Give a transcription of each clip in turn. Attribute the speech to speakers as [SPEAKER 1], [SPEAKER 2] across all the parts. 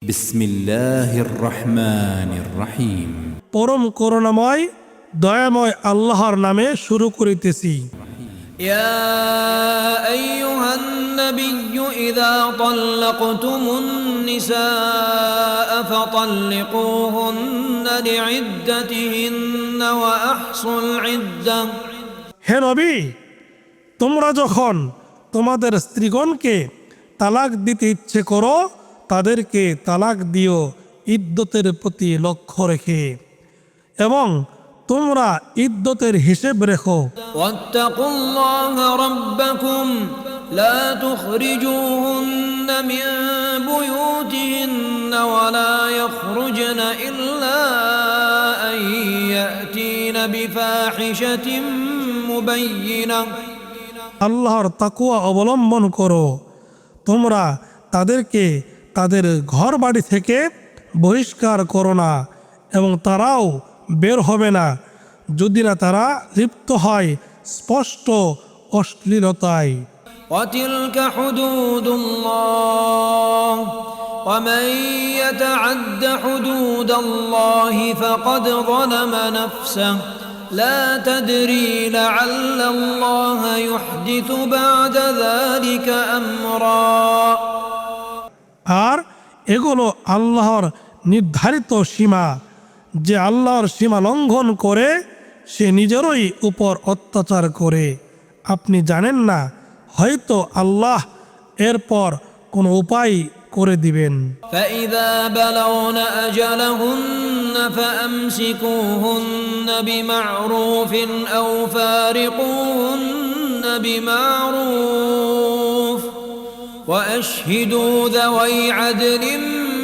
[SPEAKER 1] বিসমিল্লাহির রহমানির রহিম।
[SPEAKER 2] পরম করুণাময় দয়াময় আল্লাহর নামে শুরু করিতেছি।
[SPEAKER 3] يا أيها النبي إذا طلقتم النساء فطلقوهن لعدتهن وأحصوا العدة
[SPEAKER 2] হে নবী, তোমরা যখন তোমাদের স্ত্রীগণকে তালাক দিতে ইচ্ছে করো তাদেরকে তালাক দিও ইদ্দতের প্রতি লক্ষ্য রেখে, এবং তোমরা ইদ্দতের হিসেব রেখো।
[SPEAKER 3] واتقوا الله ربكم لا تخرجوهن من بيوتهن ولا يخرجن إلا أن يأتين بفاحشة مبينة
[SPEAKER 2] আল্লাহর তাকওয়া অবলম্বন করো। তোমরা তাদেরকে তাদের ঘর বাড়ি থেকে বহিষ্কার করো না, এবং তারাও বের হবে না যদি না তারা লিপ্ত হয় স্পষ্ট অশ্লীলতায়।
[SPEAKER 3] وتلك حدود الله ومن يتعد حدود الله فقد ظلم نفسه لا تدري لعل الله يحدث بعد ذلك أمرا
[SPEAKER 2] আর এগুলো আল্লাহর নির্ধারিত সীমা। যে আল্লাহর সীমা লঙ্ঘন করে সে নিজেরই উপর অত্যাচার করে। আপনি জানেন না, হয়তো আল্লাহ এরপর কোনো উপায় করে দিবেন।
[SPEAKER 3] فإذا بلغن أجلهن فأمسكوهن بمعروف أو فارقوهن بمعروف وأشهدوا ذوي عدل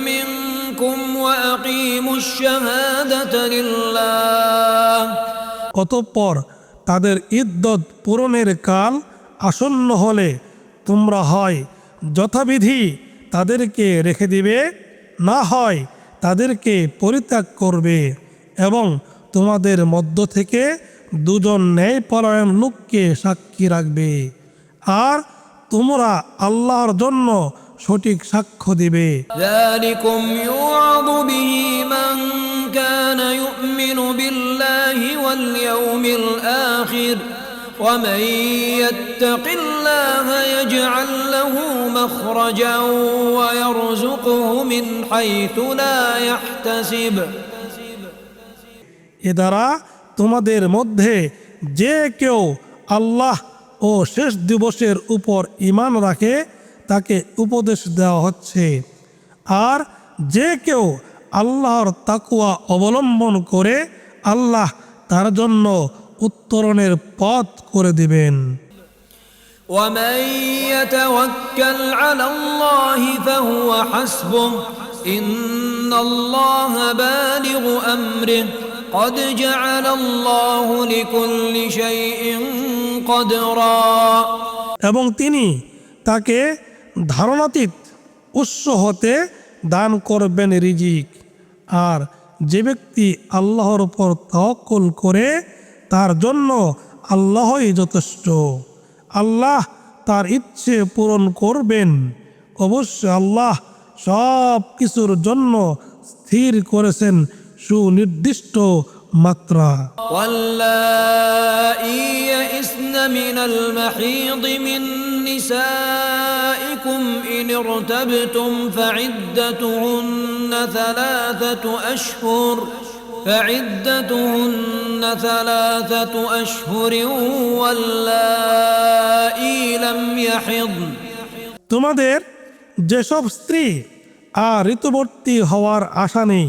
[SPEAKER 3] منكم وأقيموا الشهادة لله
[SPEAKER 2] অতঃপর তাদের ইদ্দত পূরণের কাল আসন্ন হলে তোমরা হয় যথাবিধি তাদেরকে রেখে দিবে, না হয় তাদেরকে পরিত্যাগ করবে, এবং তোমাদের মধ্য থেকে দুজন ন্যায়পরায়ণ লোককে সাক্ষী রাখবে। আর তোমরা আল্লাহর জন্য সঠিক সাক্ষ্য দিবে।
[SPEAKER 3] ذلكم يوعظ به من كان يؤمن بالله واليوم الآخر ومن يتق الله يجعل له مخرجا ويرزقه من حيث لا يحتسب
[SPEAKER 2] এ দ্বারা তোমাদের মধ্যে যে কেউ আল্লাহ ও শেষ দিবসের উপর ঈমান রাখে তাকে উপদেশ দেওয়া হচ্ছে, আর যে কেউ আল্লাহর তাকওয়া অবলম্বন করে আল্লাহ তার জন্য উত্তরণের পথ করে দিবেন।
[SPEAKER 3] ومن يتوكل على الله فهو حسبه إن الله بالغ أمره قد جعل الله لكل شيء قدرا
[SPEAKER 2] এবং তিনি তাকে ধারণাতীত উৎস হতে দান করবেন রিজিক। আর যে ব্যক্তি আল্লাহর উপর তাওয়াক্কুল করে তার জন্য আল্লাহই যথেষ্ট। আল্লাহ তার ইচ্ছে পূরণ করবেন। অবশ্য আল্লাহ সব কিছুর জন্য স্থির করেছেন সুনির্দিষ্ট মাত্রা।
[SPEAKER 3] واللائي يئسن من المحيض من نسائكم إن ارتبتم فعدتهن ثلاثة أشهر واللائي لم يحضن
[SPEAKER 2] তোমাদের যেসব স্ত্রী আর ঋতুবর্তী হওয়ার আশা নেই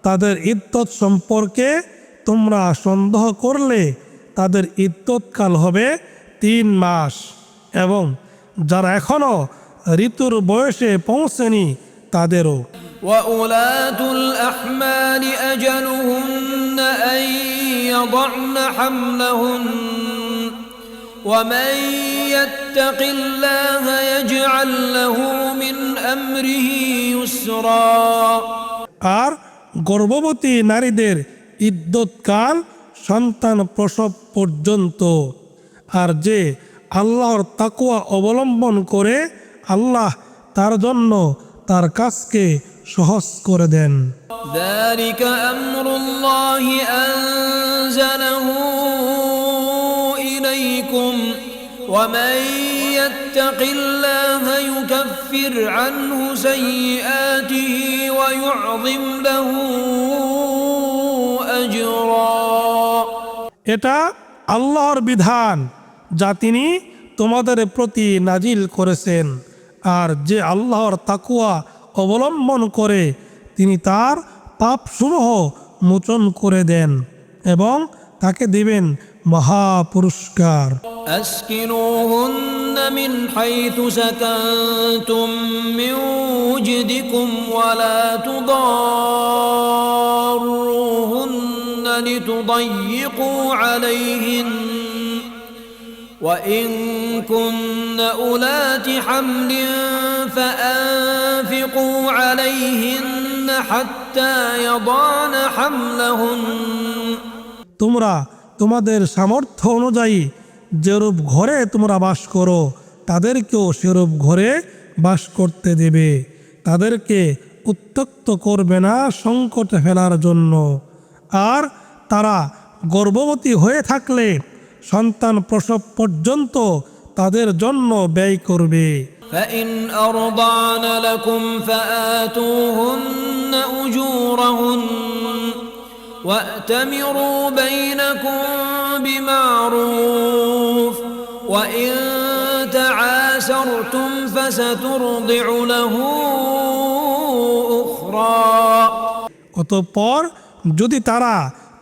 [SPEAKER 2] তাদের ইদ্দত সম্পর্কে তোমরা সন্দেহ করলে তাদের ইদ্দতকাল হবে 3 মাস, এবং যারা এখনো ঋতুর বয়সে পৌঁছেনি তাদেরও।
[SPEAKER 3] وأولاة الأحمال أجلهن أن يضعن حملهن ومن يتق الله يجعل له من أمره يسرا
[SPEAKER 2] আর গর্ভবতী নারীদের ইদ্দতকাল সন্তান প্রসব পর্যন্ত। আর যে আল্লাহর তাকওয়া অবলম্বন করে আল্লাহ তার জন্য তার কাজকে সহজ করে দেন।
[SPEAKER 3] ذلك أمر الله أنزله إليكم ومن يتق الله يكفر عنه سيئاته ويعظم له أجرا।
[SPEAKER 2] এটা আল্লাহর বিধান যা তিনি তোমাদের প্রতি নাজিল করেছেন, আর যে আল্লাহর তাকওয়া অবলম্বন করে তিনি তার পাপসমূহ মোচন করে দেন এবং তাকে দিবেন মহা পুরস্কার।
[SPEAKER 3] أسكنوهن من حيث سكنتم من وجدكم ولا تضاروهن لتضيقوا عليهن وإن كن أولات حمل فأنفقوا عليهن حتى يضعن حملهن।
[SPEAKER 2] তোমরা তোমাদের সামর্থ্য অনুযায়ী যেরূপ ঘরে তোমরা বাস করো তাদেরকেও সেরূপ ঘরে বাস করতে দেবে, তাদেরকে উত্ত্যক্ত করবে না সংকটে ফেলার জন্য। আর তারা গর্ভবতী হয়ে থাকলে সন্তান প্রসব পর্যন্ত তাদের জন্য ব্যয় করবে।
[SPEAKER 3] فإن أرضعن لكم فآتوهن أجورهن وأتمروا بينكم بمعروف وإن تعاسرتم فسترضع له أخرى।
[SPEAKER 2] অতঃপর যদি তারা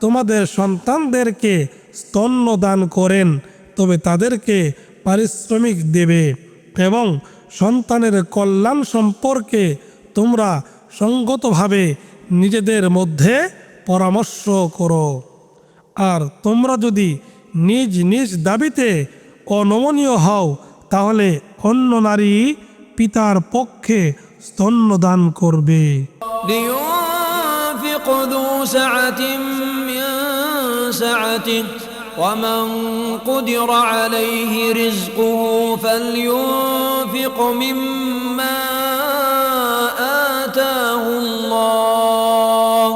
[SPEAKER 2] তোমাদের সন্তানদেরকে স্তন্য দান করেন তবে তাদেরকে পারিশ্রমিক দেবে এবং সন্তানের কল্যাণ সম্পর্কে তোমরা সঙ্গতভাবে নিজেদের মধ্যে পরামর্শ করো। আর তোমরা যদি নিজ নিজ দাবিতে অনমনীয় হও তাহলে অন্য নারী পিতার পক্ষে স্তন্যদান করবে।
[SPEAKER 3] لينفق ذو سعة من سعته ومن قدر عليه رزقه فلينفق مما آتاه الله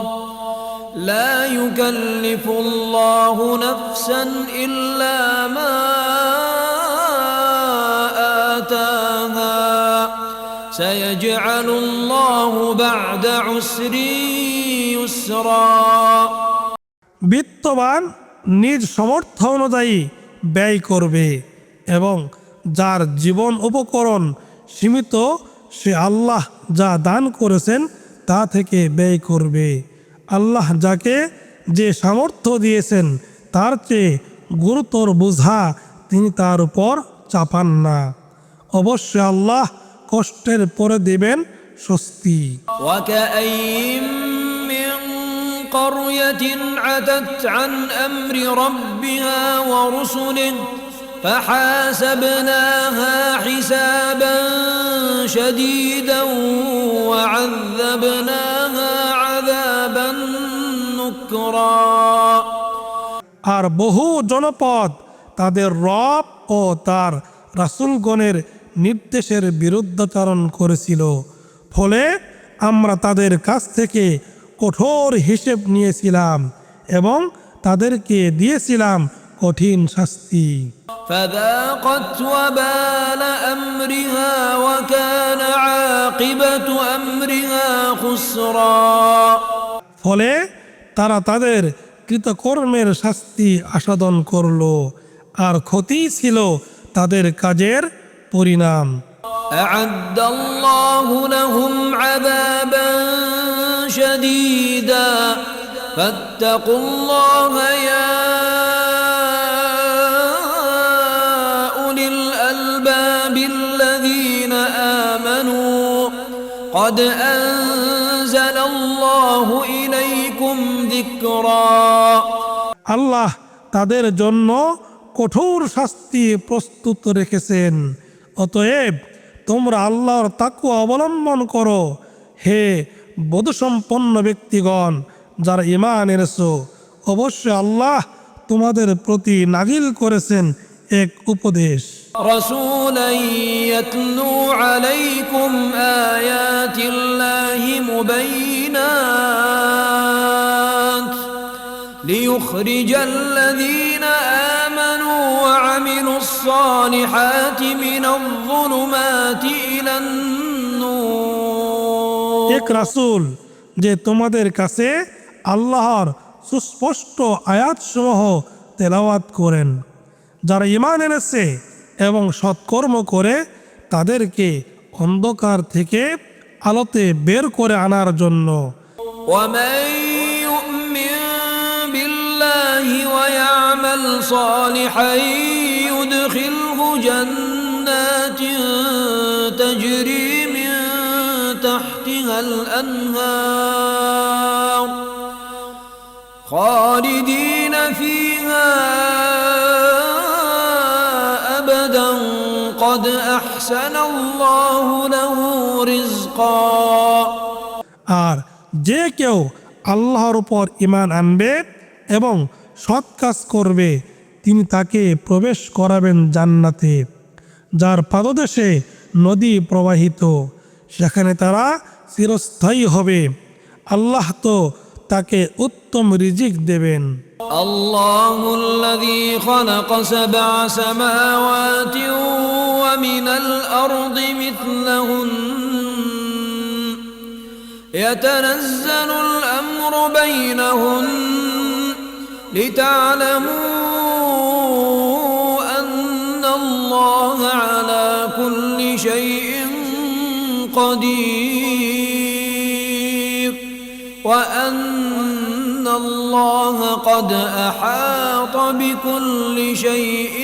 [SPEAKER 3] لا يكلف الله نفسا إلا ما آتاها سيجعل الله بعد عسر يسرا।
[SPEAKER 2] বিত্তবান নিজ সামর্থ্য অনুযায়ী ব্যয় করবে এবং যার জীবন উপকরণ সীমিত সে আল্লাহ যা দান করেছেন তা থেকে ব্যয় করবে। আল্লাহ যাকে যে সামর্থ্য দিয়েছেন তার চেয়ে গুরুতর বোঝা তিনি তার উপর চাপান না। অবশ্যই আল্লাহ কষ্টের পরে দেবেন স্বস্তি।
[SPEAKER 3] وكأين من قرية عتت عن أمر ربها ورسله فحاسبناها حسابا شديدا وعذبناها عذابا نكرا।
[SPEAKER 2] আর বহু জনপদ তাদের রব ও তার রাসূলগণের নির্দেশের বিরুদ্ধাচরণ করেছিল, ফলে আমরা তাদের কাছ থেকে কঠোর হিসেব নিয়েছিলাম এবং তাদেরকে দিয়েছিলাম কঠিন শাস্তি।
[SPEAKER 3] فذاقت وبال أمرها وكان عاقبة أمرها خسرا।
[SPEAKER 2] ফলে তারা তাদের কৃতকর্মের শাস্তি আস্বাদন করল, আর ক্ষতি ছিল তাদের কাজের পরিণাম।
[SPEAKER 3] أعد الله لهم عذابا شديدا فاتقوا الله يا أولي الألباب الذين آمنوا قد أنزل الله إليكم ذكرا।
[SPEAKER 2] আল্লাহ তাদের জন্য কঠোর শাস্তি প্রস্তুত রেখেছেন, অতএব তোমরা আল্লাহর তাকওয়া অবলম্বন করো হে বোধসম্পন্ন ব্যক্তিগণ যারা ঈমান এনেছো। অবশ্যই আল্লাহ তোমাদের প্রতি নাযিল করেছেন এক উপদেশ।
[SPEAKER 3] رسولا يتلو عليكم آيات الله مبينات ليخرج الذين آمنوا وعملوا الصالحات من الظلمات إلى النور
[SPEAKER 2] এক রাসূল যে তোমাদের কাছে আল্লাহর সুস্পষ্ট আয়াতসমূহ তেলাওয়াত করেন, যারা ঈমান এনেছে এবং সৎকর্ম করে তাদেরকে অন্ধকার থেকে আলোতে বের করে আনার জন্য।
[SPEAKER 3] ومن يؤمن بالله ويعمل صالحا يدخله جنات تجري من تحتها الأنهار خالدين فيها أبدا قد أحسن الله له رزقا
[SPEAKER 2] আর যে কেউ আল্লাহর উপর ঈমান আনবে এবং সৎ কাজ করবে তিনি তাকে প্রবেশ করাবেন জান্নাতে, যার পাদদেশে নদী প্রবাহিত, সেখানে তারা চিরস্থায়ী হবে। আল্লাহ তো তাকে উত্তম রিজিক দেবেন।
[SPEAKER 3] الله الذي خلق سبع سماوات ومن الأرض مثلهن يتنزل الأمر بينهن لتعلموا أن الله على كل شيء قدير وأن الله قد أحاط بكل شيء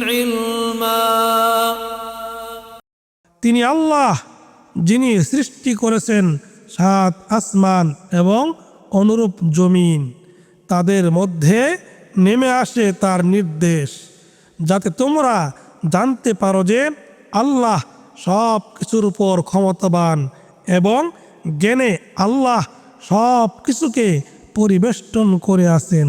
[SPEAKER 3] علما
[SPEAKER 2] তিনি আল্লাহ যিনি সৃষ্টি করেছেন 7 আসমান এবং অনুরূপ জমিন, তাদের মধ্যে নেমে আসে তার নির্দেশ, যাতে তোমরা জানতে পারো যে আল্লাহ সব কিছুর উপর ক্ষমতাবান এবং জ্ঞানে আল্লাহ সব কিছুকে পরিবেষ্টন করে আছেন।